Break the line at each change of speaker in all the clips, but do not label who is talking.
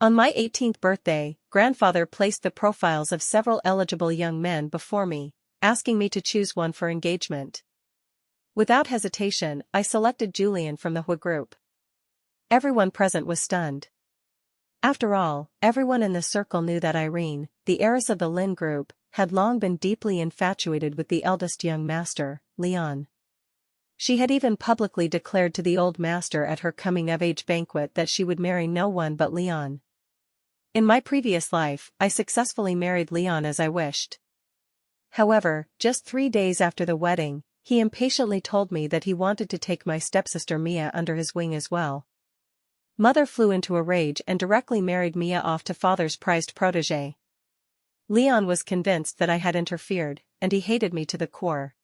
On my 18th birthday, grandfather placed the profiles of several eligible young men before me, asking me to choose one for engagement. Without hesitation, I selected Julian from the Huo Group. Everyone present was stunned. After all, everyone in the circle knew that Irene, the heiress of the Lin Group, had long been deeply infatuated with the eldest young master, Leon. She had even publicly declared to the old master at her coming-of-age banquet that she would marry no one but Leon. In my previous life, I successfully married Leon as I wished. However, just 3 days after the wedding, he impatiently told me that he wanted to take my stepsister Mia under his wing as well. Mother flew into a rage and directly married Mia off to father's prized protégé. Leon was convinced that I had interfered, and he hated me to the core.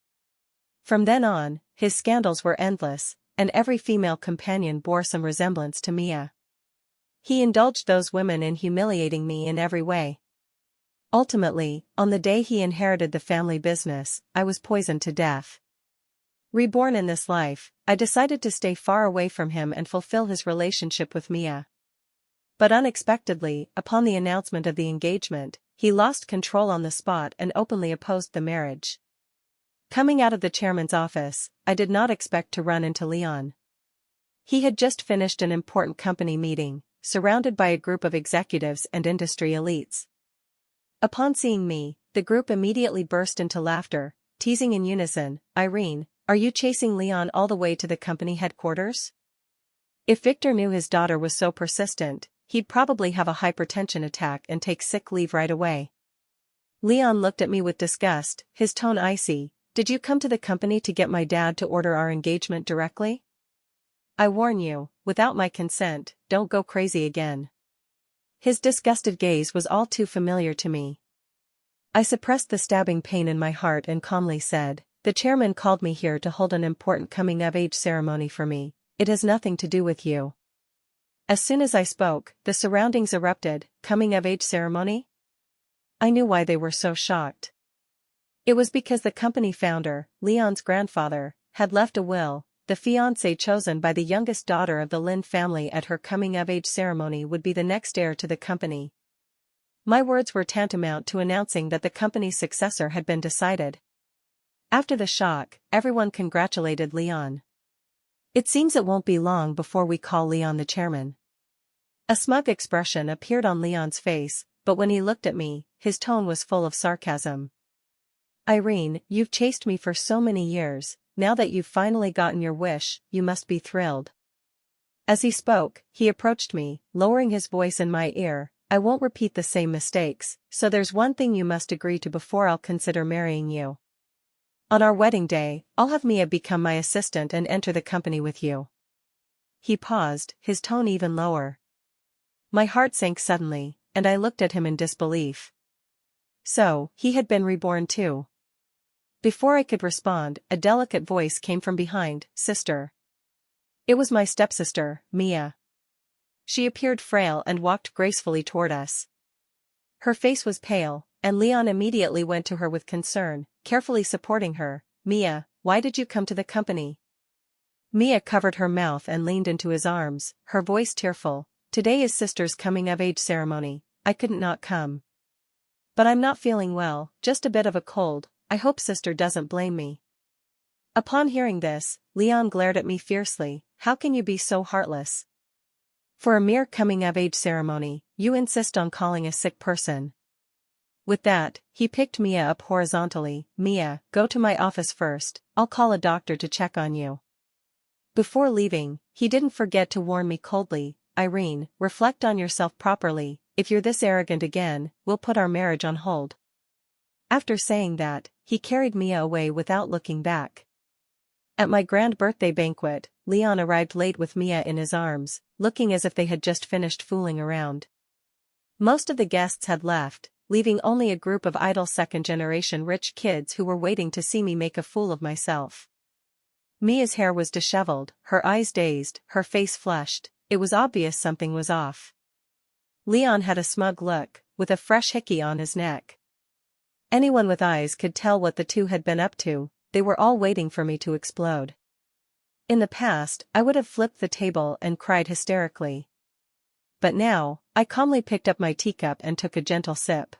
From then on, his scandals were endless, and every female companion bore some resemblance to Mia. He indulged those women in humiliating me in every way. Ultimately, on the day he inherited the family business, I was poisoned to death. Reborn in this life, I decided to stay far away from him and fulfill his relationship with Mia. But unexpectedly, upon the announcement of the engagement, he lost control on the spot and openly opposed the marriage. Coming out of the chairman's office, I did not expect to run into Leon. He had just finished an important company meeting, surrounded by a group of executives and industry elites. Upon seeing me, the group immediately burst into laughter, teasing in unison, "Irene, are you chasing Leon all the way to the company headquarters?" If Victor knew his daughter was so persistent, he'd probably have a hypertension attack and take sick leave right away. Leon looked at me with disgust, his tone icy. "Did you come to the company to get my dad to order our engagement directly? I warn you, without my consent, don't go crazy again." His disgusted gaze was all too familiar to me. I suppressed the stabbing pain in my heart and calmly said, "The chairman called me here to hold an important coming-of-age ceremony for me. It has nothing to do with you." As soon as I spoke, the surroundings erupted. Coming-of-age ceremony? I knew why they were so shocked. It was because the company founder, Leon's grandfather, had left a will. The fiancé chosen by the youngest daughter of the Lin family at her coming-of-age ceremony would be the next heir to the company. My words were tantamount to announcing that the company's successor had been decided. After the shock, everyone congratulated Leon. "It seems it won't be long before we call Leon the chairman." A smug expression appeared on Leon's face, but when he looked at me, his tone was full of sarcasm. "Irene, you've chased me for so many years, now that you've finally gotten your wish, you must be thrilled." As he spoke, he approached me, lowering his voice in my ear. "I won't repeat the same mistakes, so there's one thing you must agree to before I'll consider marrying you. On our wedding day, I'll have Mia become my assistant and enter the company with you." He paused, his tone even lower. My heart sank suddenly, and I looked at him in disbelief. So, he had been reborn too. Before I could respond, a delicate voice came from behind, "Sister." It was my stepsister, Mia. She appeared frail and walked gracefully toward us. Her face was pale, and Leon immediately went to her with concern, carefully supporting her. "Mia, why did you come to the company?" Mia covered her mouth and leaned into his arms, her voice tearful. "Today is sister's coming-of-age ceremony, I couldn't not come. But I'm not feeling well, just a bit of a cold. I hope sister doesn't blame me." Upon hearing this, Leon glared at me fiercely. "How can you be so heartless? For a mere coming-of-age ceremony, you insist on calling a sick person." With that, he picked Mia up horizontally. "Mia, go to my office first, I'll call a doctor to check on you." Before leaving, he didn't forget to warn me coldly, "Irene, reflect on yourself properly. If you're this arrogant again, we'll put our marriage on hold." After saying that, he carried Mia away without looking back. At my grand birthday banquet, Leon arrived late with Mia in his arms, looking as if they had just finished fooling around. Most of the guests had left, leaving only a group of idle second-generation rich kids who were waiting to see me make a fool of myself. Mia's hair was disheveled, her eyes dazed, her face flushed. It was obvious something was off. Leon had a smug look, with a fresh hickey on his neck. Anyone with eyes could tell what the two had been up to. They were all waiting for me to explode. In the past, I would have flipped the table and cried hysterically. But now, I calmly picked up my teacup and took a gentle sip.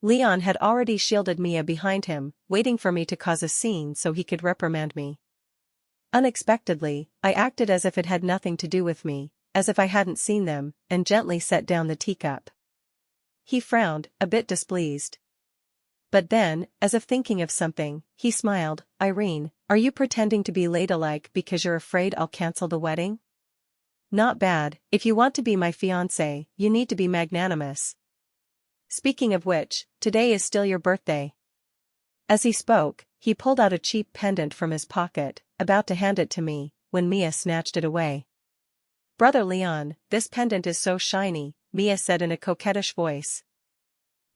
Leon had already shielded Mia behind him, waiting for me to cause a scene so he could reprimand me. Unexpectedly, I acted as if it had nothing to do with me, as if I hadn't seen them, and gently set down the teacup. He frowned, a bit displeased. But then, as if thinking of something, he smiled. Irene, are you pretending to be ladylike because you're afraid I'll cancel the wedding? Not bad. If you want to be my fiancé, you need to be magnanimous. Speaking of which, today is still your birthday. As he spoke, he pulled out a cheap pendant from his pocket, about to hand it to me, when Mia snatched it away. Brother Leon, this pendant is so shiny, Mia said in a coquettish voice.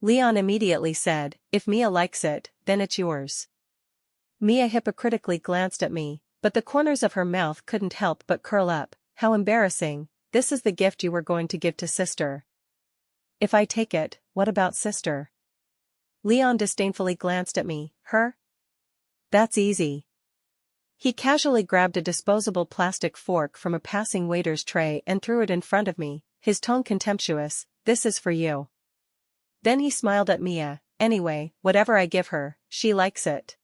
Leon immediately said, if Mia likes it, then it's yours. Mia hypocritically glanced at me, but the corners of her mouth couldn't help but curl up. How embarrassing, this is the gift you were going to give to sister. If I take it, what about sister? Leon disdainfully glanced at me. Her? That's easy. He casually grabbed a disposable plastic fork from a passing waiter's tray and threw it in front of me, his tone contemptuous. This is for you. Then he smiled at Mia. Anyway, whatever I give her, she likes it.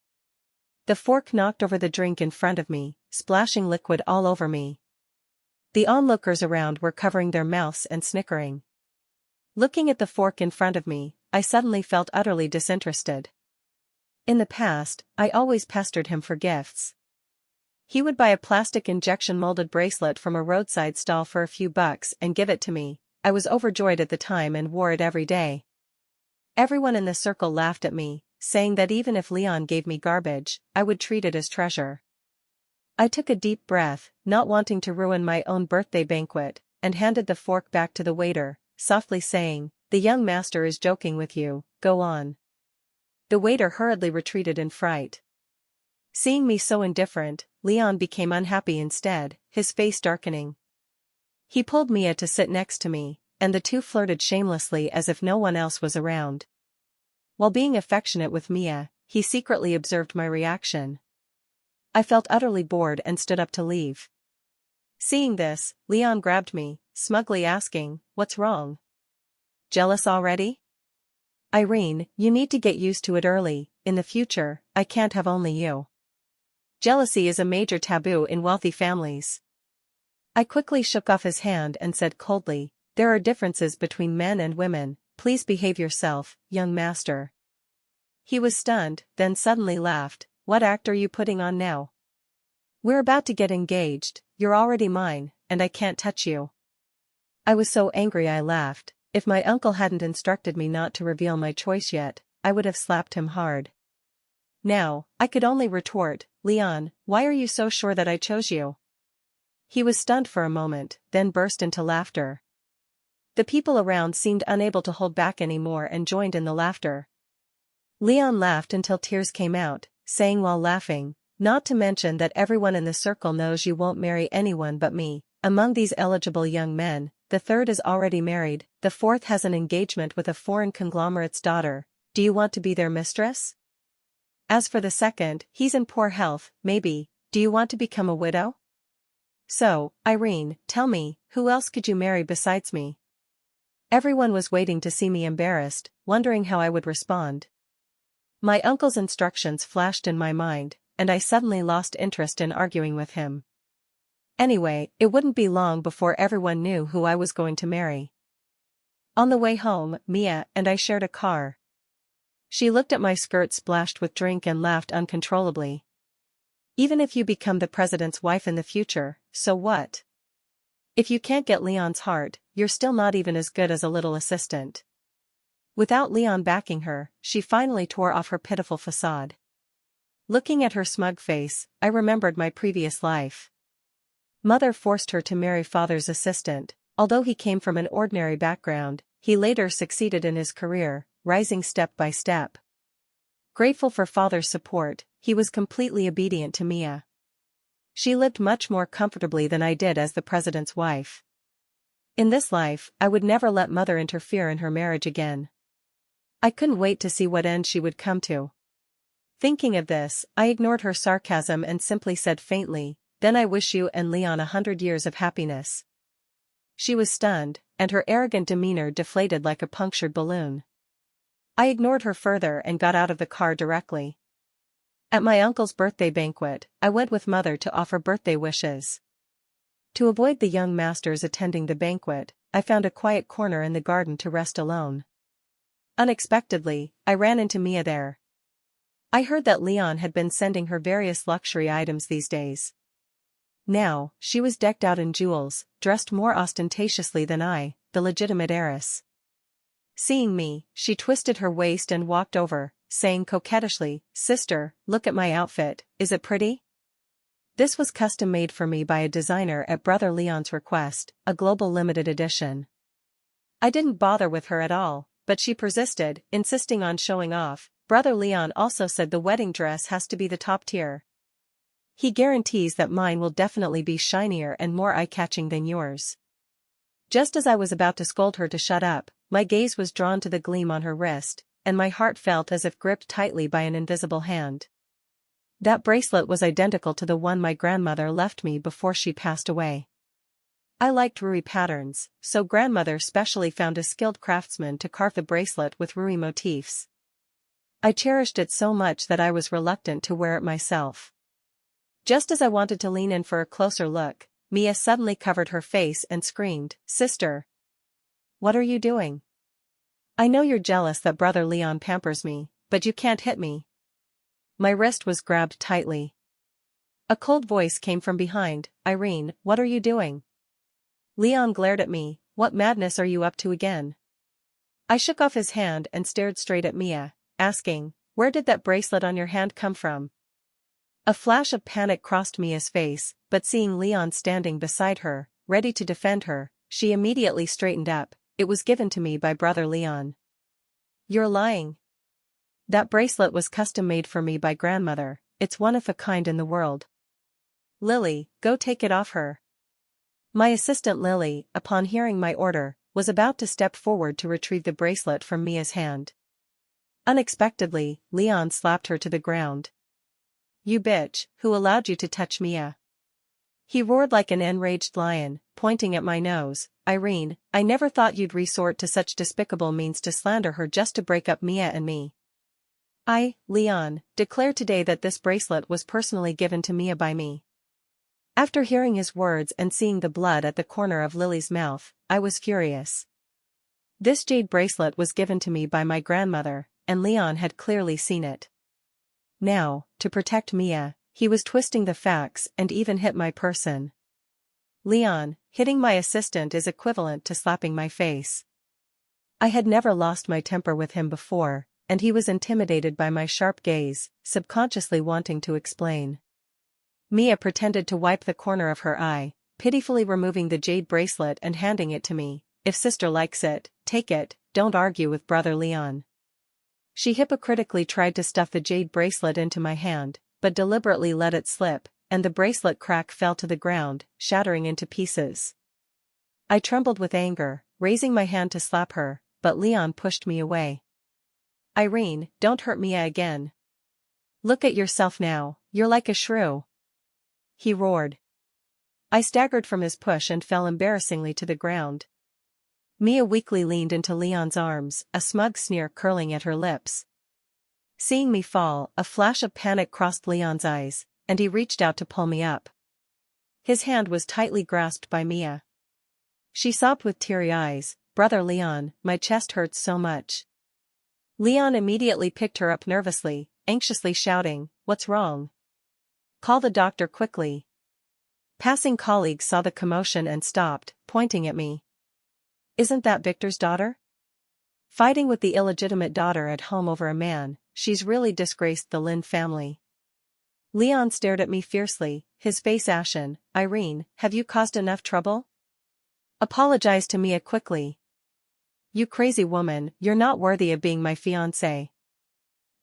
The fork knocked over the drink in front of me, splashing liquid all over me. The onlookers around were covering their mouths and snickering. Looking at the fork in front of me, I suddenly felt utterly disinterested. In the past, I always pestered him for gifts. He would buy a plastic injection-molded bracelet from a roadside stall for a few bucks and give it to me. I was overjoyed at the time and wore it every day. Everyone in the circle laughed at me, saying that even if Leon gave me garbage, I would treat it as treasure. I took a deep breath, not wanting to ruin my own birthday banquet, and handed the fork back to the waiter, softly saying, the young master is joking with you, go on. The waiter hurriedly retreated in fright. Seeing me so indifferent, Leon became unhappy instead, his face darkening. He pulled Mia to sit next to me, and the two flirted shamelessly as if no one else was around. While being affectionate with Mia, he secretly observed my reaction. I felt utterly bored and stood up to leave. Seeing this, Leon grabbed me, smugly asking, what's wrong? Jealous already? Irene, you need to get used to it early. In the future, I can't have only you. Jealousy is a major taboo in wealthy families. I quickly shook off his hand and said coldly, there are differences between men and women, please behave yourself, young master. He was stunned, then suddenly laughed. What act are you putting on now? We're about to get engaged, you're already mine, and I can't touch you. I was so angry I laughed. If my uncle hadn't instructed me not to reveal my choice yet, I would have slapped him hard. Now, I could only retort, Leon, why are you so sure that I chose you? He was stunned for a moment, then burst into laughter. The people around seemed unable to hold back anymore and joined in the laughter. Leon laughed until tears came out, saying while laughing, not to mention that everyone in the circle knows you won't marry anyone but me. Among these eligible young men, the third is already married, the fourth has an engagement with a foreign conglomerate's daughter. Do you want to be their mistress? As for the second, he's in poor health, maybe. Do you want to become a widow? So, Irene, tell me, who else could you marry besides me? Everyone was waiting to see me embarrassed, wondering how I would respond. My uncle's instructions flashed in my mind, and I suddenly lost interest in arguing with him. Anyway, it wouldn't be long before everyone knew who I was going to marry. On the way home, Mia and I shared a car. She looked at my skirt splashed with drink and laughed uncontrollably. Even if you become the president's wife in the future, so what? If you can't get Leon's heart, you're still not even as good as a little assistant. Without Leon backing her, she finally tore off her pitiful facade. Looking at her smug face, I remembered my previous life. Mother forced her to marry father's assistant. Although he came from an ordinary background, he later succeeded in his career, rising step by step. Grateful for father's support, he was completely obedient to Mia. She lived much more comfortably than I did as the president's wife. In this life, I would never let mother interfere in her marriage again. I couldn't wait to see what end she would come to. Thinking of this, I ignored her sarcasm and simply said faintly, then I wish you and Leon 100 years of happiness. She was stunned, and her arrogant demeanor deflated like a punctured balloon. I ignored her further and got out of the car directly. At my uncle's birthday banquet, I went with mother to offer birthday wishes. To avoid the young masters attending the banquet, I found a quiet corner in the garden to rest alone. Unexpectedly, I ran into Mia there. I heard that Leon had been sending her various luxury items these days. Now, she was decked out in jewels, dressed more ostentatiously than I, the legitimate heiress. Seeing me, she twisted her waist and walked over, saying coquettishly, "Sister, look at my outfit, is it pretty?" This was custom-made for me by a designer at Brother Leon's request, a global limited edition. I didn't bother with her at all, but she persisted, insisting on showing off. Brother Leon also said the wedding dress has to be the top tier. He guarantees that mine will definitely be shinier and more eye-catching than yours. Just as I was about to scold her to shut up, my gaze was drawn to the gleam on her wrist, and my heart felt as if gripped tightly by an invisible hand. That bracelet was identical to the one my grandmother left me before she passed away. I liked Rui patterns, so grandmother specially found a skilled craftsman to carve the bracelet with Rui motifs. I cherished it so much that I was reluctant to wear it myself. Just as I wanted to lean in for a closer look, Mia suddenly covered her face and screamed, "Sister! What are you doing? I know you're jealous that Brother Leon pampers me, but you can't hit me." My wrist was grabbed tightly. A cold voice came from behind, "Irene, what are you doing?" Leon glared at me, "What madness are you up to again?" I shook off his hand and stared straight at Mia, asking, "Where did that bracelet on your hand come from?" A flash of panic crossed Mia's face, but seeing Leon standing beside her, ready to defend her, she immediately straightened up. "It was given to me by Brother Leon." "You're lying." "That bracelet was custom-made for me by grandmother, it's one of a kind in the world." "Lily, go take it off her." My assistant Lily, upon hearing my order, was about to step forward to retrieve the bracelet from Mia's hand. Unexpectedly, Leon slapped her to the ground. "You bitch, who allowed you to touch Mia?" He roared like an enraged lion, pointing at my nose. "Irene, I never thought you'd resort to such despicable means to slander her just to break up Mia and me. I, Leon, declare today that this bracelet was personally given to Mia by me." After hearing his words and seeing the blood at the corner of Lily's mouth, I was furious. This jade bracelet was given to me by my grandmother, and Leon had clearly seen it. Now, to protect Mia, he was twisting the facts and even hit my person. Leon, hitting my assistant is equivalent to slapping my face. I had never lost my temper with him before, and he was intimidated by my sharp gaze, subconsciously wanting to explain. Mia pretended to wipe the corner of her eye, pitifully removing the jade bracelet and handing it to me. "If sister likes it, take it, don't argue with Brother Leon." She hypocritically tried to stuff the jade bracelet into my hand, but deliberately let it slip, and the bracelet crack fell to the ground, shattering into pieces. I trembled with anger, raising my hand to slap her, but Leon pushed me away. "Irene, don't hurt Mia again. Look at yourself now, you're like a shrew," he roared. I staggered from his push and fell embarrassingly to the ground. Mia weakly leaned into Leon's arms, a smug sneer curling at her lips. Seeing me fall, a flash of panic crossed Leon's eyes, and he reached out to pull me up. His hand was tightly grasped by Mia. She sobbed with teary eyes, "Brother Leon, my chest hurts so much." Leon immediately picked her up nervously, anxiously shouting, "What's wrong? Call the doctor quickly." Passing colleagues saw the commotion and stopped, pointing at me. "Isn't that Victor's daughter? Fighting with the illegitimate daughter at home over a man, she's really disgraced the Lin family." Leon stared at me fiercely, his face ashen. "Irene, have you caused enough trouble? Apologize to Mia quickly." "You crazy woman, you're not worthy of being my fiancé."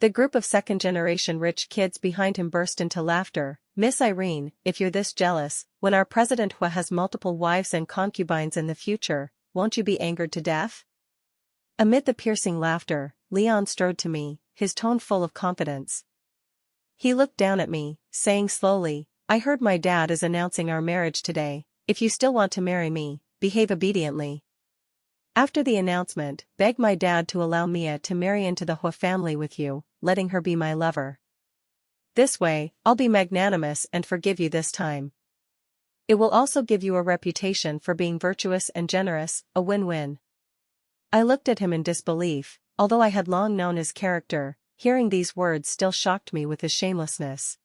The group of second-generation rich kids behind him burst into laughter. "Miss Irene, if you're this jealous, when our President Huo has multiple wives and concubines in the future, won't you be angered to death?" Amid the piercing laughter, Leon strode to me, his tone full of confidence. He looked down at me, saying slowly, "I heard my dad is announcing our marriage today. If you still want to marry me, behave obediently. After the announcement, beg my dad to allow Mia to marry into the Huo family with you, letting her be my lover. This way, I'll be magnanimous and forgive you this time. It will also give you a reputation for being virtuous and generous, a win-win. I looked at him in disbelief, although I had long known his character, hearing these words still shocked me with his shamelessness.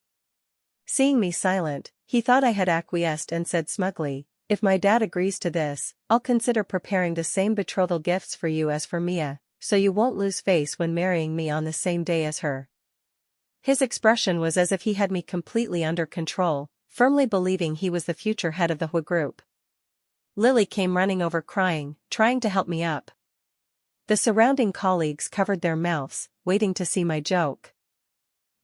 Seeing me silent, he thought I had acquiesced and said smugly, if my dad agrees to this, I'll consider preparing the same betrothal gifts for you as for Mia, so you won't lose face when marrying me on the same day as her. His expression was as if he had me completely under control, firmly believing he was the future head of the Huo Group. Lily came running over crying, trying to help me up. The surrounding colleagues covered their mouths, waiting to see my joke.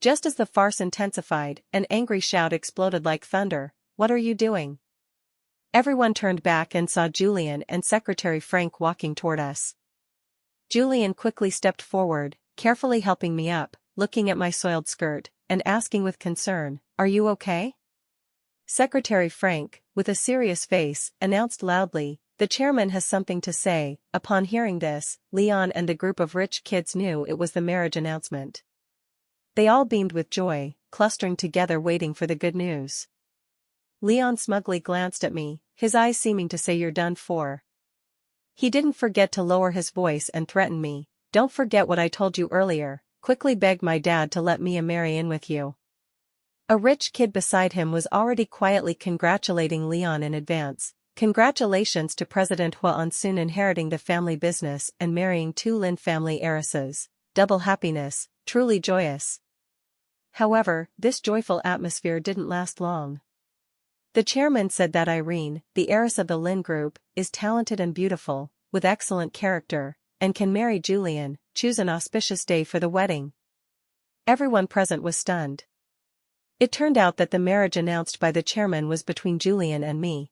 Just as the farce intensified, an angry shout exploded like thunder, "What are you doing?" Everyone turned back and saw Julian and Secretary Frank walking toward us. Julian quickly stepped forward, carefully helping me up, looking at my soiled skirt, and asking with concern, "Are you okay?" Secretary Frank, with a serious face, announced loudly, "The chairman has something to say." Upon hearing this, Leon and the group of rich kids knew it was the marriage announcement. They all beamed with joy, clustering together waiting for the good news. Leon smugly glanced at me, his eyes seeming to say you're done for. He didn't forget to lower his voice and threaten me, "Don't forget what I told you earlier, quickly begged my dad to let Mia marry in with you." A rich kid beside him was already quietly congratulating Leon in advance. "Congratulations to President Huo on soon inheriting the family business and marrying two Lin family heiresses. Double happiness, truly joyous." However, this joyful atmosphere didn't last long. The chairman said that Irene, the heiress of the Lin Group, is talented and beautiful, with excellent character, and can marry Julian. Choose an auspicious day for the wedding. Everyone present was stunned. It turned out that the marriage announced by the chairman was between Julian and me.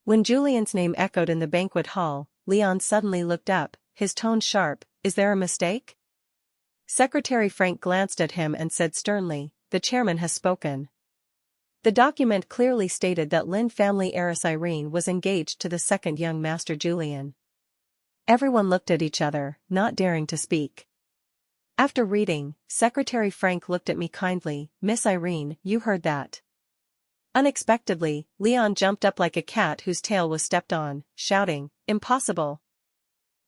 When Julian's name echoed in the banquet hall, Leon suddenly looked up, his tone sharp, "Is there a mistake?" Secretary Frank glanced at him and said sternly, "The chairman has spoken." The document clearly stated that Lin family heiress Irene was engaged to the second young master Julian. Everyone looked at each other, not daring to speak. After reading, Secretary Frank looked at me kindly, "Miss Irene, you heard that." Unexpectedly, Leon jumped up like a cat whose tail was stepped on, shouting, "Impossible!"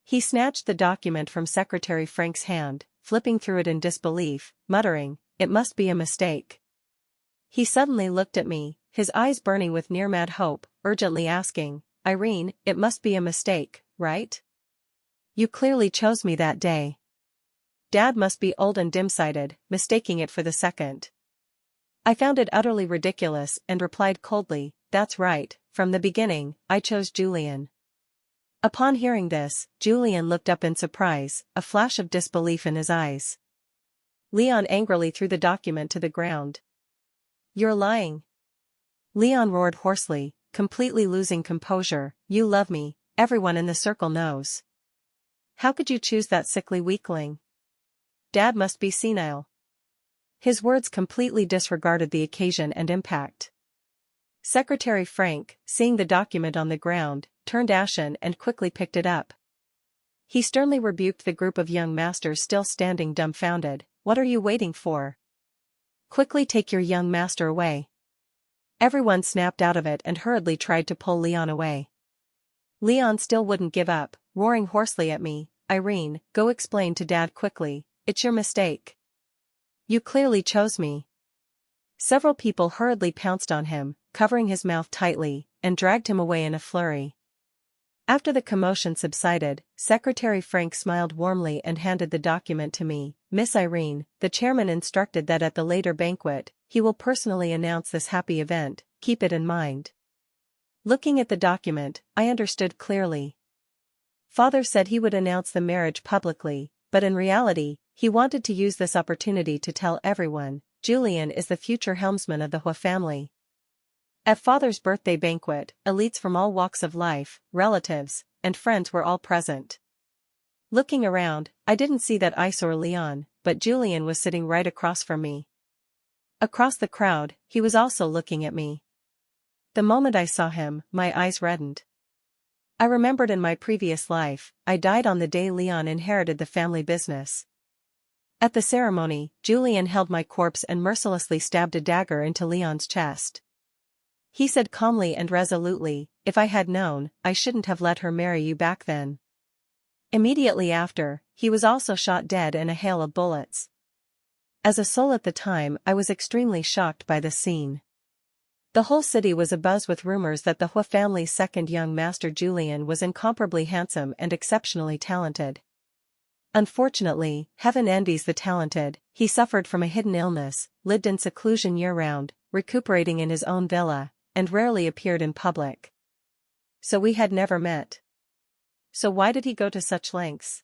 He snatched the document from Secretary Frank's hand, flipping through it in disbelief, muttering, "It must be a mistake." He suddenly looked at me, his eyes burning with near-mad hope, urgently asking, "Irene, it must be a mistake, right? You clearly chose me that day. Dad must be old and dim-sighted, mistaking it for the second." I found it utterly ridiculous and replied coldly, "That's right, from the beginning, I chose Julian." Upon hearing this, Julian looked up in surprise, a flash of disbelief in his eyes. Leon angrily threw the document to the ground. "You're lying!" Leon roared hoarsely, completely losing composure, "You love me, everyone in the circle knows. How could you choose that sickly weakling? Dad must be senile." His words completely disregarded the occasion and impact. Secretary Frank, seeing the document on the ground, turned ashen and quickly picked it up. He sternly rebuked the group of young masters still standing dumbfounded, "What are you waiting for? Quickly take your young master away." Everyone snapped out of it and hurriedly tried to pull Leon away. Leon still wouldn't give up, roaring hoarsely at me, "Irene, go explain to Dad quickly, it's your mistake. You clearly chose me." Several people hurriedly pounced on him, covering his mouth tightly, and dragged him away in a flurry. After the commotion subsided, Secretary Frank smiled warmly and handed the document to me. "Miss Irene, the chairman instructed that at the later banquet, he will personally announce this happy event, keep it in mind." Looking at the document, I understood clearly. Father said he would announce the marriage publicly, but in reality, he wanted to use this opportunity to tell everyone, Julian is the future helmsman of the Huo family. At Father's birthday banquet, elites from all walks of life, relatives, and friends were all present. Looking around, I didn't see that I saw Leon, but Julian was sitting right across from me. Across the crowd, he was also looking at me. The moment I saw him, my eyes reddened. I remembered in my previous life, I died on the day Leon inherited the family business. At the ceremony, Julian held my corpse and mercilessly stabbed a dagger into Leon's chest. He said calmly and resolutely, "If I had known, I shouldn't have let her marry you back then." Immediately after, he was also shot dead in a hail of bullets. As a soul at the time, I was extremely shocked by the scene. The whole city was abuzz with rumors that the Huo family's second young master Julian was incomparably handsome and exceptionally talented. Unfortunately, heaven envies the talented. He suffered from a hidden illness, lived in seclusion year-round, recuperating in his own villa, and rarely appeared in public. So we had never met. So why did he go to such lengths?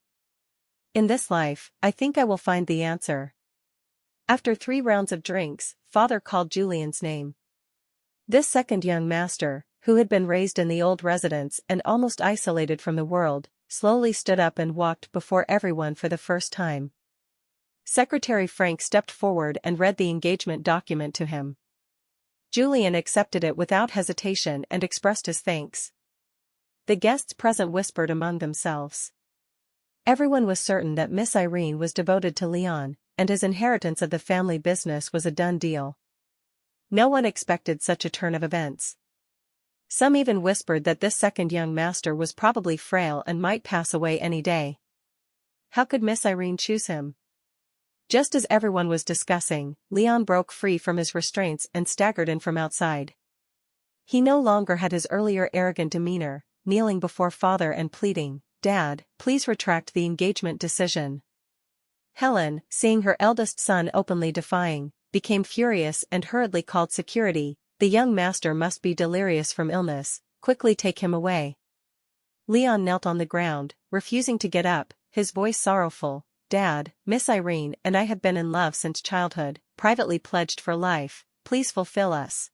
In this life, I think I will find the answer. After 3 rounds of drinks, father called Julian's name. This second young master, who had been raised in the old residence and almost isolated from the world, slowly stood up and walked before everyone for the first time. Secretary Frank stepped forward and read the engagement document to him. Julian accepted it without hesitation and expressed his thanks. The guests present whispered among themselves. Everyone was certain that Miss Irene was devoted to Leon, and his inheritance of the family business was a done deal. No one expected such a turn of events. Some even whispered that this second young master was probably frail and might pass away any day. How could Miss Irene choose him? Just as everyone was discussing, Leon broke free from his restraints and staggered in from outside. He no longer had his earlier arrogant demeanor, kneeling before father and pleading, "Dad, please retract the engagement decision." Helen, seeing her eldest son openly defying, became furious and hurriedly called security. "The young master must be delirious from illness, quickly take him away." Leon knelt on the ground, refusing to get up, his voice sorrowful. "Dad, Miss Irene and I have been in love since childhood, privately pledged for life, please fulfill us."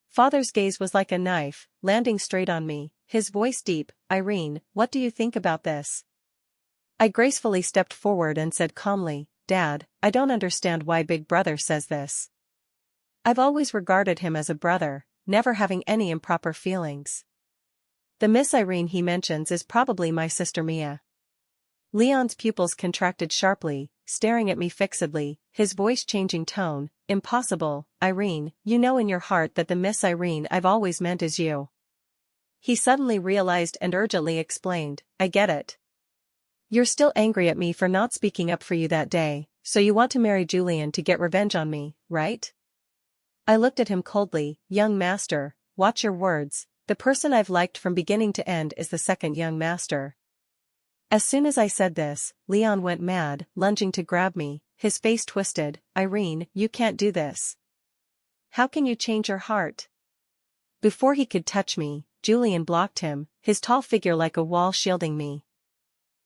Father's gaze was like a knife, landing straight on me, his voice deep. "Irene, what do you think about this?" I gracefully stepped forward and said calmly, "Dad, I don't understand why Big Brother says this. I've always regarded him as a brother, never having any improper feelings. The Miss Irene he mentions is probably my sister Mia." Leon's pupils contracted sharply, staring at me fixedly, his voice changing tone. "Impossible, Irene, you know in your heart that the Miss Irene I've always meant is you." He suddenly realized and urgently explained, "I get it. You're still angry at me for not speaking up for you that day, so you want to marry Julian to get revenge on me, right?" I looked at him coldly. "Young master, watch your words, the person I've liked from beginning to end is the second young master." As soon as I said this, Leon went mad, lunging to grab me, his face twisted. "Irene, you can't do this. How can you change your heart?" Before he could touch me, Julian blocked him, his tall figure like a wall shielding me.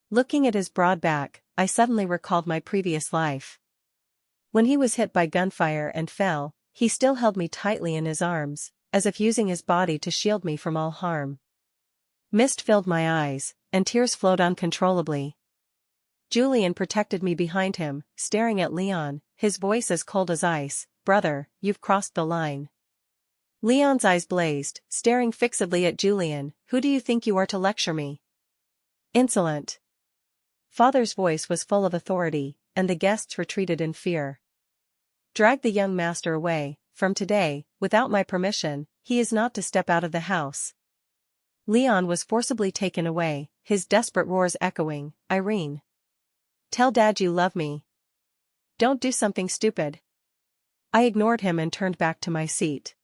Looking at his broad back, I suddenly recalled my previous life. When he was hit by gunfire and fell, he still held me tightly in his arms, as if using his body to shield me from all harm. Mist filled my eyes, and tears flowed uncontrollably. Julian protected me behind him, staring at Leon, his voice as cold as ice. "Brother, you've crossed the line." Leon's eyes blazed, staring fixedly at Julian. "Who do you think you are to lecture me? Insolent." Father's voice was full of authority, and the guests retreated in fear. "Drag the young master away. From today, without my permission, he is not to step out of the house." Leon was forcibly taken away, his desperate roars echoing. "Irene, tell Dad you love me. Don't do something stupid." I ignored him and turned back to my seat.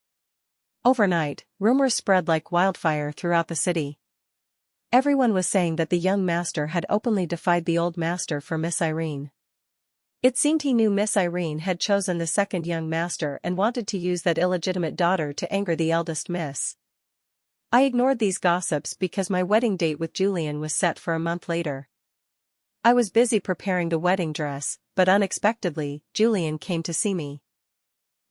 Overnight, rumors spread like wildfire throughout the city. Everyone was saying that the young master had openly defied the old master for Miss Irene. It seemed he knew Miss Irene had chosen the second young master and wanted to use that illegitimate daughter to anger the eldest miss. I ignored these gossips because my wedding date with Julian was set for a month later. I was busy preparing the wedding dress, but unexpectedly, Julian came to see me.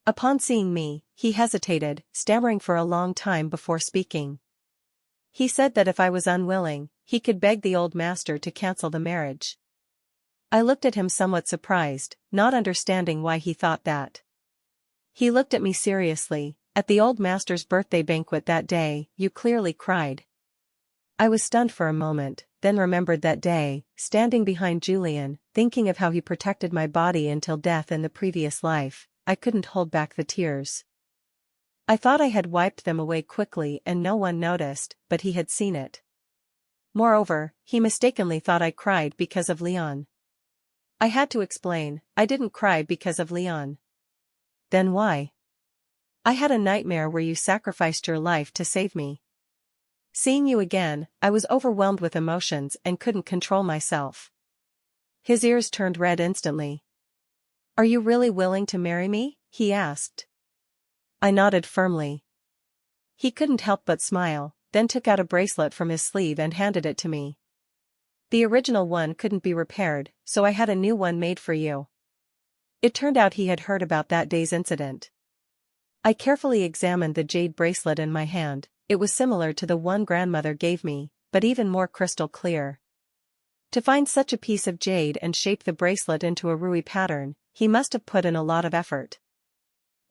Upon seeing me, he hesitated, stammering for a long time before speaking. He said that if I was unwilling, he could beg the old master to cancel the marriage. I looked at him somewhat surprised, not understanding why he thought that. He looked at me seriously. "At the old master's birthday banquet that day, you clearly cried." I was stunned for a moment, then remembered that day, standing behind Julian, thinking of how he protected my body until death in the previous life. I couldn't hold back the tears. I thought I had wiped them away quickly and no one noticed, but he had seen it. Moreover, he mistakenly thought I cried because of Leon. I had to explain, I didn't cry because of Leon. Then why? I had a nightmare where you sacrificed your life to save me. Seeing you again, I was overwhelmed with emotions and couldn't control myself. His ears turned red instantly. Are you really willing to marry me? He asked. I nodded firmly. He couldn't help but smile, then took out a bracelet from his sleeve and handed it to me. The original one couldn't be repaired, so I had a new one made for you. It turned out he had heard about that day's incident. I carefully examined the jade bracelet in my hand. It was similar to the one grandmother gave me, but even more crystal clear. To find such a piece of jade and shape the bracelet into a Rui pattern, he must have put in a lot of effort.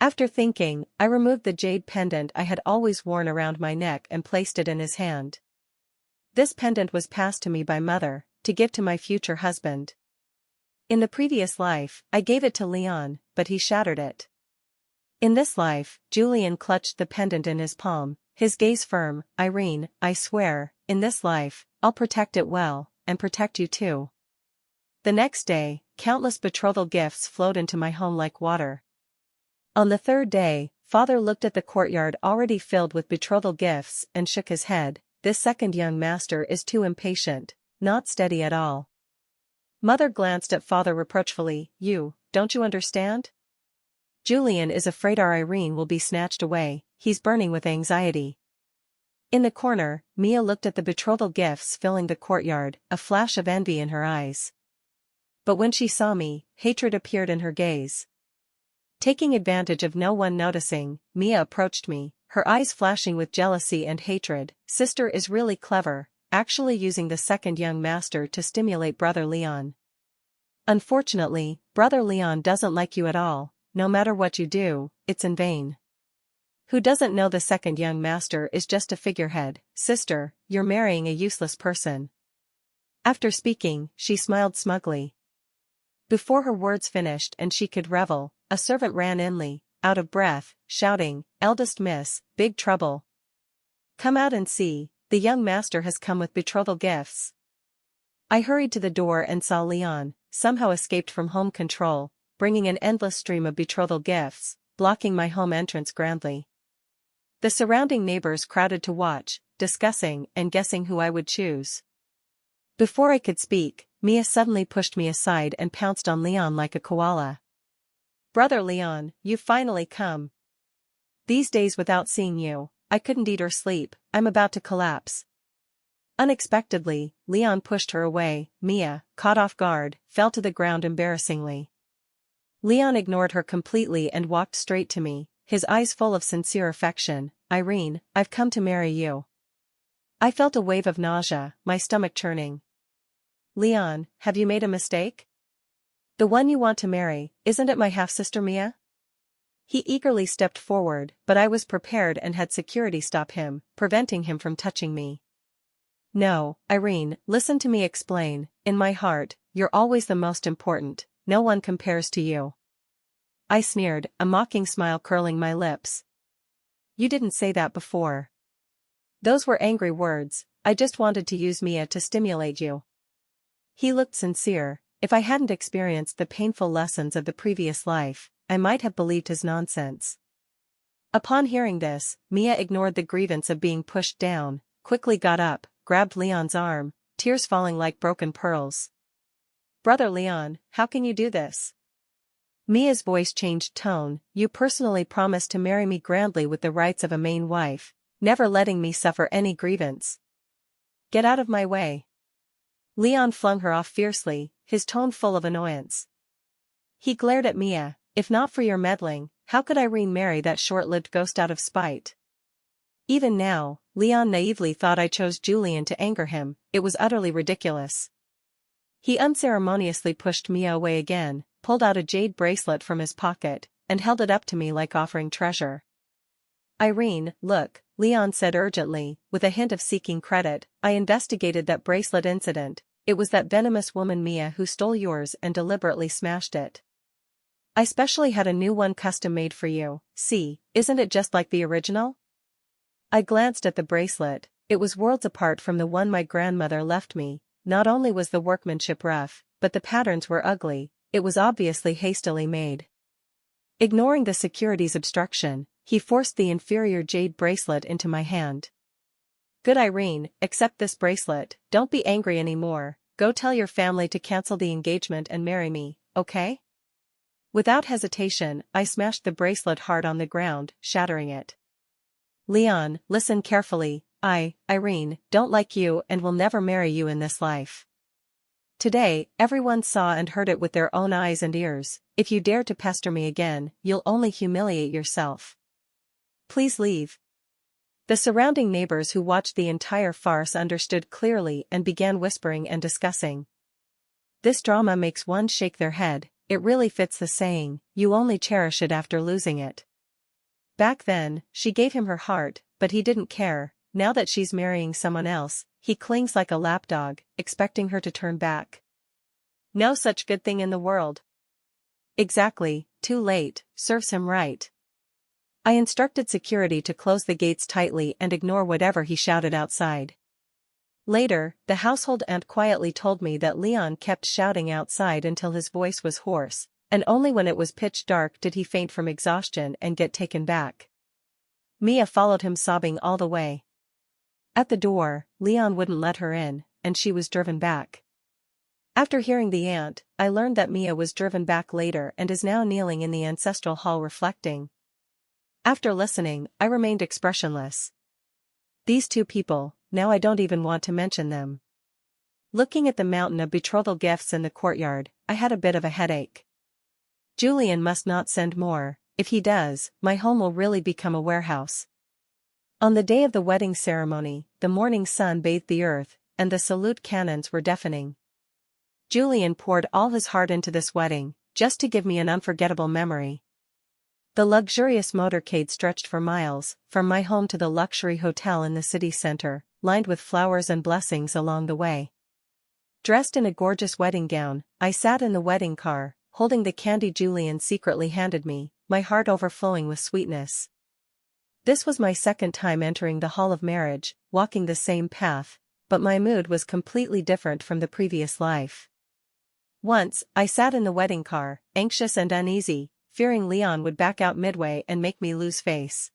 After thinking, I removed the jade pendant I had always worn around my neck and placed it in his hand. This pendant was passed to me by Mother, to give to my future husband. In the previous life, I gave it to Leon, but he shattered it. In this life, Julian clutched the pendant in his palm, his gaze firm. Irene, I swear, in this life, I'll protect it well, and protect you too. The next day, countless betrothal gifts flowed into my home like water. On the third day, Father looked at the courtyard already filled with betrothal gifts and shook his head. This second young master is too impatient, not steady at all. Mother glanced at Father reproachfully. Don't you understand? Julian is afraid our Irene will be snatched away, he's burning with anxiety. In the corner, Mia looked at the betrothal gifts filling the courtyard, a flash of envy in her eyes. But when she saw me, hatred appeared in her gaze. Taking advantage of no one noticing, Mia approached me, her eyes flashing with jealousy and hatred. Sister is really clever, actually using the second young master to stimulate Brother Leon. Unfortunately, Brother Leon doesn't like you at all. No matter what you do, it's in vain. Who doesn't know the second young master is just a figurehead? Sister, you're marrying a useless person. After speaking, she smiled smugly. Before her words finished and she could revel, a servant ran in, out of breath, shouting, "Eldest miss, big trouble. Come out and see, the young master has come with betrothal gifts." I hurried to the door and saw Leon, somehow escaped from home control, bringing an endless stream of betrothal gifts, blocking my home entrance grandly. The surrounding neighbors crowded to watch, discussing and guessing who I would choose. Before I could speak, Mia suddenly pushed me aside and pounced on Leon like a koala. "Brother Leon, you've finally come. These days without seeing you, I couldn't eat or sleep, I'm about to collapse." Unexpectedly, Leon pushed her away. Mia, caught off guard, fell to the ground embarrassingly. Leon ignored her completely and walked straight to me, his eyes full of sincere affection. "Irene, I've come to marry you." I felt a wave of nausea, my stomach churning. "Leon, have you made a mistake? The one you want to marry, isn't it my half-sister Mia?" He eagerly stepped forward, but I was prepared and had security stop him, preventing him from touching me. "No, Irene, listen to me explain. In my heart, you're always the most important. No one compares to you." I sneered, a mocking smile curling my lips. "You didn't say that before." "Those were angry words, I just wanted to use Mia to stimulate you." He looked sincere. If I hadn't experienced the painful lessons of the previous life, I might have believed his nonsense. Upon hearing this, Mia ignored the grievance of being pushed down, quickly got up, grabbed Leon's arm, tears falling like broken pearls. "Brother Leon, how can you do this?" Mia's voice changed tone. "You personally promised to marry me grandly with the rights of a main wife, never letting me suffer any grievance. Get out of my way." Leon flung her off fiercely, his tone full of annoyance. He glared at Mia. "If not for your meddling, how could Irene marry that short-lived ghost out of spite?" Even now, Leon naively thought I chose Julian to anger him. It was utterly ridiculous. He unceremoniously pushed Mia away again, pulled out a jade bracelet from his pocket, and held it up to me like offering treasure. Irene, look, Leon said urgently, with a hint of seeking credit. I investigated that bracelet incident. It was that venomous woman Mia who stole yours and deliberately smashed it. I specially had a new one custom made for you. See, isn't it just like the original? I glanced at the bracelet. It was worlds apart from the one my grandmother left me. Not only was the workmanship rough, but the patterns were ugly. It was obviously hastily made. Ignoring the security's obstruction, he forced the inferior jade bracelet into my hand. Good Irene, accept this bracelet. Don't be angry anymore. Go tell your family to cancel the engagement and marry me, okay? Without hesitation, I smashed the bracelet hard on the ground, shattering it. Leon, listen carefully. Irene, don't like you and will never marry you in this life. Today, everyone saw and heard it with their own eyes and ears. If you dare to pester me again, you'll only humiliate yourself. Please leave. The surrounding neighbors who watched the entire farce understood clearly and began whispering and discussing. This drama makes one shake their head. It really fits the saying, you only cherish it after losing it. Back then, she gave him her heart, but he didn't care. Now that she's marrying someone else, he clings like a lapdog, expecting her to turn back. No such good thing in the world. Exactly, too late, serves him right. I instructed security to close the gates tightly and ignore whatever he shouted outside. Later, the household aunt quietly told me that Leon kept shouting outside until his voice was hoarse, and only when it was pitch dark did he faint from exhaustion and get taken back. Mia followed him sobbing all the way. At the door, Leon wouldn't let her in, and she was driven back. After hearing the aunt, I learned that Mia was driven back later and is now kneeling in the ancestral hall reflecting. After listening, I remained expressionless. These two people, now I don't even want to mention them. Looking at the mountain of betrothal gifts in the courtyard, I had a bit of a headache. Julian must not send more. If he does, my home will really become a warehouse. On the day of the wedding ceremony, the morning sun bathed the earth, and the salute cannons were deafening. Julian poured all his heart into this wedding, just to give me an unforgettable memory. The luxurious motorcade stretched for miles, from my home to the luxury hotel in the city center, lined with flowers and blessings along the way. Dressed in a gorgeous wedding gown, I sat in the wedding car, holding the candy Julian secretly handed me, my heart overflowing with sweetness. This was my second time entering the hall of marriage, walking the same path, but my mood was completely different from the previous life. Once, I sat in the wedding car, anxious and uneasy, fearing Leon would back out midway and make me lose face.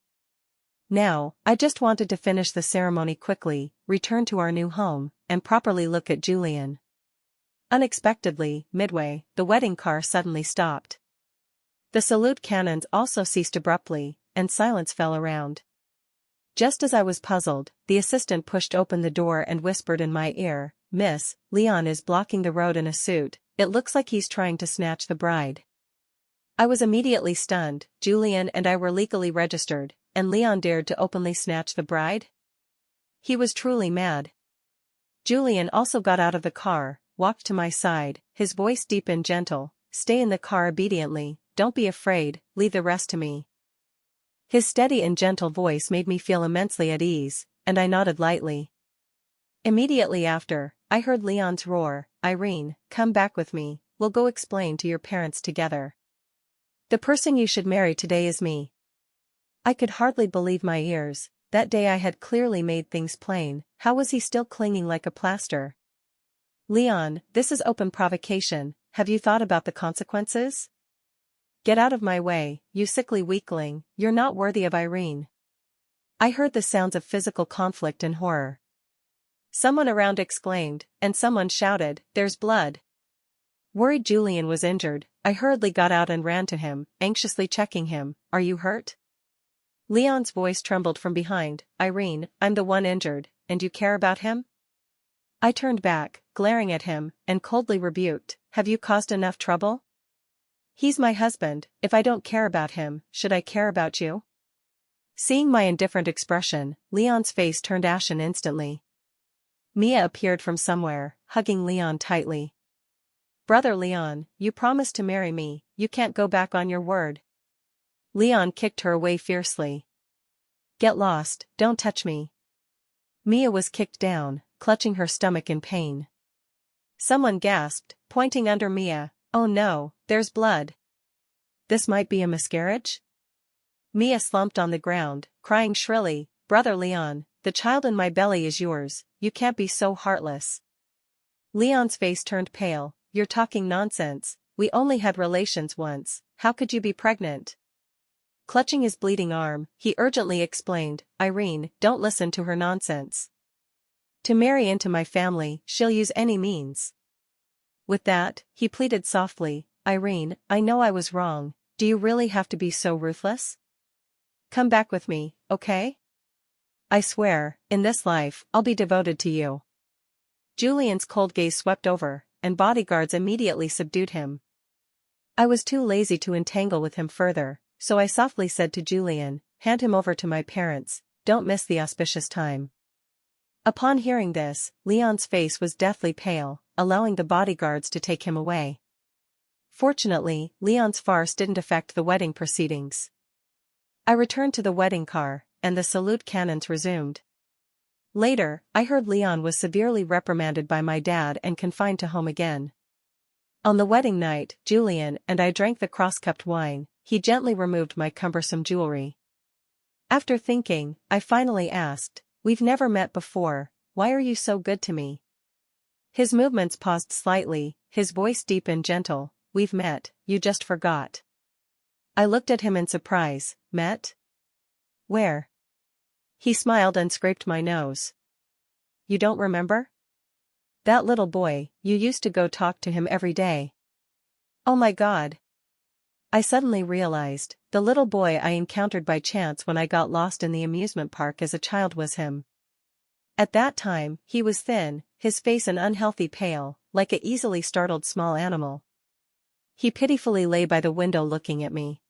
Now, I just wanted to finish the ceremony quickly, return to our new home, and properly look at Julian. Unexpectedly, midway, the wedding car suddenly stopped. The salute cannons also ceased abruptly, and silence fell around. Just as I was puzzled, the assistant pushed open the door and whispered in my ear, "Miss, Leon is blocking the road in a suit. It looks like he's trying to snatch the bride." I was immediately stunned. Julian and I were legally registered, and Leon dared to openly snatch the bride? He was truly mad. Julian also got out of the car, walked to my side, his voice deep and gentle. "Stay in the car obediently, don't be afraid, leave the rest to me." His steady and gentle voice made me feel immensely at ease, and I nodded lightly. Immediately after, I heard Leon's roar, "Irene, come back with me, we'll go explain to your parents together. The person you should marry today is me." I could hardly believe my ears. That day I had clearly made things plain. How was he still clinging like a plaster? "Leon, this is open provocation. Have you thought about the consequences? Get out of my way, you sickly weakling, you're not worthy of Irene." I heard the sounds of physical conflict and horror. Someone around exclaimed, and someone shouted, "There's blood." Worried Julian was injured, I hurriedly got out and ran to him, anxiously checking him. "Are you hurt?" Leon's voice trembled from behind. "Irene, I'm the one injured, and you care about him?" I turned back, glaring at him, and coldly rebuked, "Have you caused enough trouble? He's my husband. If I don't care about him, should I care about you?" Seeing my indifferent expression, Leon's face turned ashen instantly. Mia appeared from somewhere, hugging Leon tightly. "Brother Leon, you promised to marry me, you can't go back on your word." Leon kicked her away fiercely. Get lost, don't touch me. Mia was kicked down, clutching her stomach in pain. Someone gasped, pointing under Mia, "Oh no, there's blood. This might be a miscarriage?" Mia slumped on the ground, crying shrilly, "Brother Leon, the child in my belly is yours, you can't be so heartless." Leon's face turned pale. "You're talking nonsense, we only had relations once, how could you be pregnant?" Clutching his bleeding arm, he urgently explained, "Irene, don't listen to her nonsense. To marry into my family, she'll use any means." With that, he pleaded softly, "Irene, I know I was wrong, do you really have to be so ruthless? Come back with me, okay? I swear, in this life, I'll be devoted to you." Julian's cold gaze swept over, and bodyguards immediately subdued him. I was too lazy to entangle with him further, so I softly said to Julian, "Hand him over to my parents, don't miss the auspicious time." Upon hearing this, Leon's face was deathly pale, allowing the bodyguards to take him away. Fortunately, Leon's farce didn't affect the wedding proceedings. I returned to the wedding car, and the salute cannons resumed. Later, I heard Leon was severely reprimanded by my dad and confined to home again. On the wedding night, Julian and I drank the cross-cupped wine. He gently removed my cumbersome jewelry. After thinking, I finally asked, "We've never met before, why are you so good to me?" His movements paused slightly, his voice deep and gentle, "We've met, you just forgot." I looked at him in surprise. "Met? Where?" He smiled and scraped my nose. "You don't remember? That little boy, you used to go talk to him every day." Oh my God! I suddenly realized, the little boy I encountered by chance when I got lost in the amusement park as a child was him. At that time, he was thin, his face an unhealthy pale, like a easily startled small animal. He pitifully lay by the window looking at me.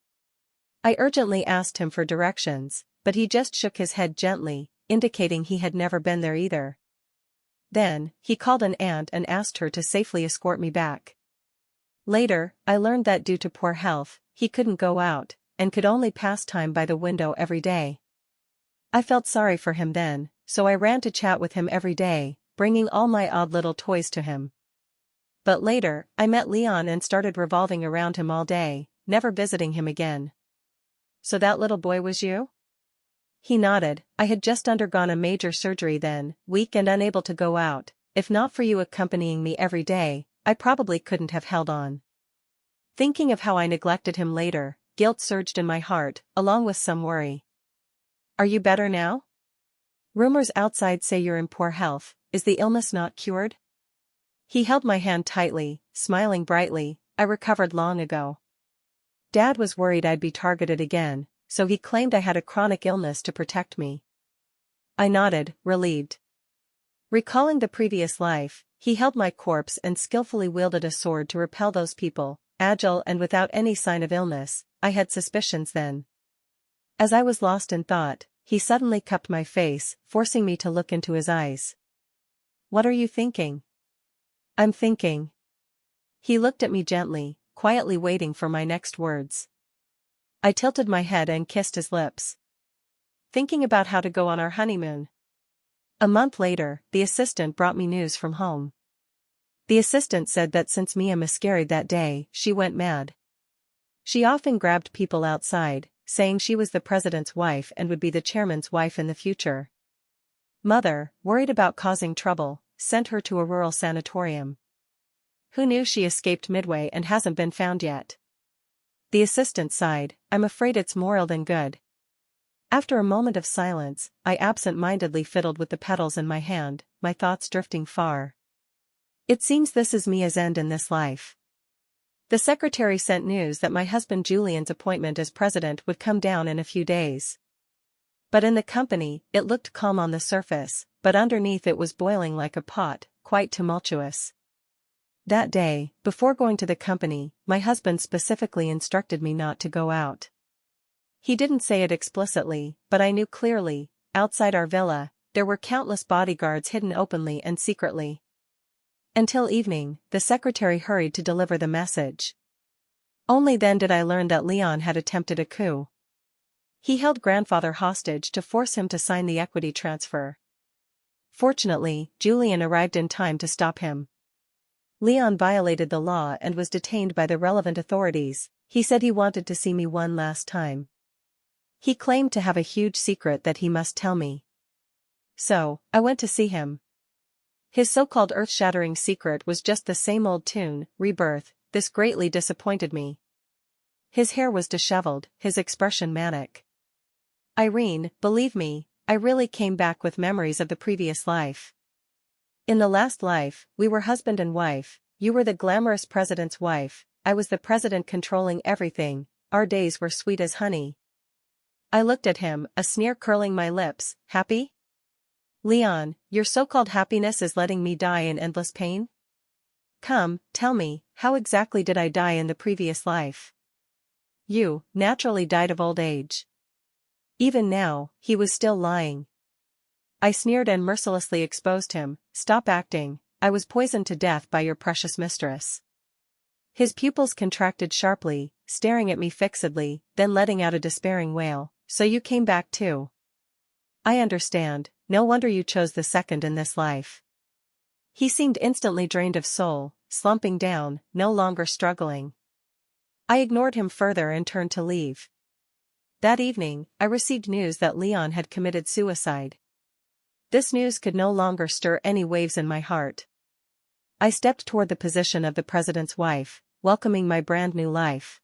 I urgently asked him for directions, but he just shook his head gently, indicating he had never been there either. Then, he called an aunt and asked her to safely escort me back. Later, I learned that due to poor health, he couldn't go out, and could only pass time by the window every day. I felt sorry for him then, so I ran to chat with him every day, bringing all my odd little toys to him. But later, I met Leon and started revolving around him all day, never visiting him again. "So that little boy was you?" He nodded. "I had just undergone a major surgery then, weak and unable to go out. If not for you accompanying me every day, I probably couldn't have held on." Thinking of how I neglected him later, guilt surged in my heart, along with some worry. "Are you better now? Rumors outside say you're in poor health, is the illness not cured?" He held my hand tightly, smiling brightly. "I recovered long ago. Dad was worried I'd be targeted again, so he claimed I had a chronic illness to protect me." I nodded, relieved. Recalling the previous life, he held my corpse and skillfully wielded a sword to repel those people, agile and without any sign of illness. I had suspicions then. As I was lost in thought, he suddenly cupped my face, forcing me to look into his eyes. "What are you thinking?" "I'm thinking." He looked at me gently, quietly waiting for my next words. I tilted my head and kissed his lips. "Thinking about how to go on our honeymoon." A month later, the assistant brought me news from home. The assistant said that since Mia miscarried that day, she went mad. She often grabbed people outside, saying she was the president's wife and would be the chairman's wife in the future. Mother, worried about causing trouble, sent her to a rural sanatorium. Who knew she escaped midway and hasn't been found yet? The assistant sighed, "I'm afraid it's more than good." After a moment of silence, I absent-mindedly fiddled with the petals in my hand, my thoughts drifting far. It seems this is Mia's end in this life. The secretary sent news that my husband Julian's appointment as president would come down in a few days. But in the company, it looked calm on the surface, but underneath it was boiling like a pot, quite tumultuous. That day, before going to the company, my husband specifically instructed me not to go out. He didn't say it explicitly, but I knew clearly, outside our villa, there were countless bodyguards hidden openly and secretly. Until evening, the secretary hurried to deliver the message. Only then did I learn that Leon had attempted a coup. He held grandfather hostage to force him to sign the equity transfer. Fortunately, Julian arrived in time to stop him. Leon violated the law and was detained by the relevant authorities. He said he wanted to see me one last time. He claimed to have a huge secret that he must tell me. So, I went to see him. His so-called earth-shattering secret was just the same old tune, rebirth. This greatly disappointed me. His hair was disheveled, his expression manic. Irene, believe me, I really came back with memories of the previous life. In the last life, we were husband and wife. You were the glamorous president's wife, I was the president controlling everything. Our days were sweet as honey. I looked at him, a sneer curling my lips. Happy? Leon, your so-called happiness is letting me die in endless pain? Come, tell me, how exactly did I die in the previous life? You, naturally died of old age. Even now, he was still lying. I sneered and mercilessly exposed him. Stop acting, I was poisoned to death by your precious mistress. His pupils contracted sharply, staring at me fixedly, then letting out a despairing wail. So you came back too. I understand, no wonder you chose the second in this life. He seemed instantly drained of soul, slumping down, no longer struggling. I ignored him further and turned to leave. That evening, I received news that Leon had committed suicide. This news could no longer stir any waves in my heart. I stepped toward the position of the president's wife, welcoming my brand new life.